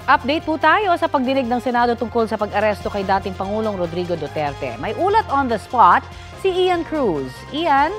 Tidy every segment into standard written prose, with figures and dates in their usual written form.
Update po tayo sa pagdinig ng Senado tungkol sa pag-aresto kay dating Pangulong Rodrigo Duterte. May ulat on the spot si Ian Cruz. Ian?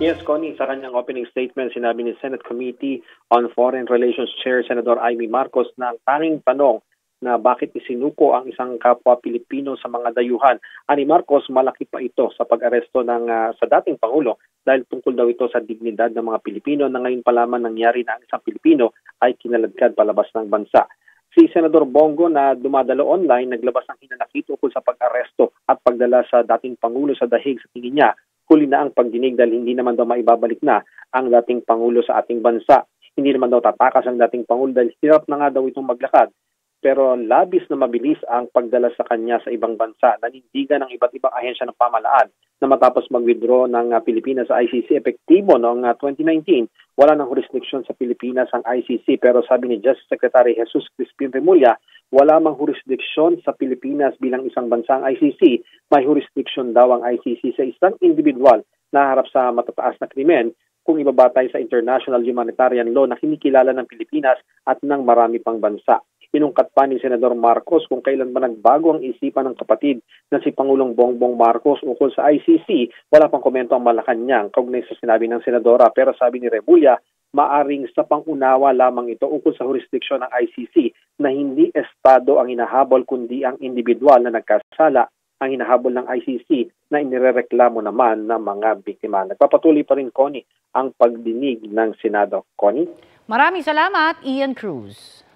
Yes, Connie, sa kanyang opening statement, sinabi ni Senate Committee on Foreign Relations Chair Senador Amy Marcos na ang tanging tanong na bakit isinuko ang isang kapwa Pilipino sa mga dayuhan. Ani Marcos, malaki pa ito sa pag-aresto sa dating Pangulo dahil tungkol daw ito sa dignidad ng mga Pilipino na ngayon pa lamang nangyari na ang isang Pilipino ay kinaladkad palabas ng bansa. Si Senador Bongo na dumadalo online naglabas ng hinanakit tungkol sa pag-aresto at pagdala sa dating Pangulo sa dahig. Sa tingin niya, huli na ang pagdinig dahil hindi naman daw maibabalik na ang dating Pangulo sa ating bansa. Hindi naman daw tatakas ang dating Pangulo dahil hirap na nga daw itong maglakad. Pero labis na mabilis ang pagdala sa kanya sa ibang bansa. Nanindigan ng iba't ibang ahensya ng pamahalaan na matapos mag-withdraw ng Pilipinas sa ICC epektibo noong 2019. Wala nang jurisdiction sa Pilipinas ang ICC pero sabi ni Justice Secretary Jesus Crispin Remulla, wala mang jurisdiction sa Pilipinas bilang isang bansa ang ICC. May jurisdiction daw ang ICC sa isang individual na harap sa matataas na krimen kung ibabatay sa international humanitarian law na kinikilala ng Pilipinas at ng marami pang bansa. Inungkat pa ni Senador Marcos kung kailan ba nagbago ang isipan ng kapatid na si Pangulong Bongbong Marcos ukol sa ICC. Wala pang komento ang Malacanang kaugnay sa sinabi ng Senadora pero sabi ni Remulla, maaring sa pangunawa lamang ito ukol sa jurisdiksyon ng ICC na hindi estado ang hinahabol kundi ang individual na nagkasala ang hinahabol ng ICC na inirereklamo naman ng mga biktima. Nagpapatuloy pa rin, Connie, ang pagdinig ng Senado. Connie? Maraming salamat, Ian Cruz.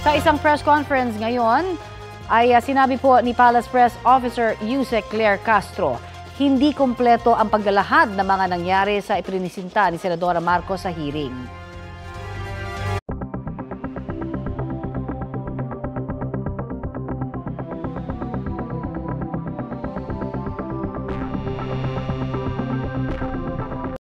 Sa isang press conference ngayon, ay sinabi po ni Palace Press Officer Yusek Claire Castro, hindi kompleto ang paglalahad ng mga nangyari sa iprinisinta ni Senadora Marcos sa hearing.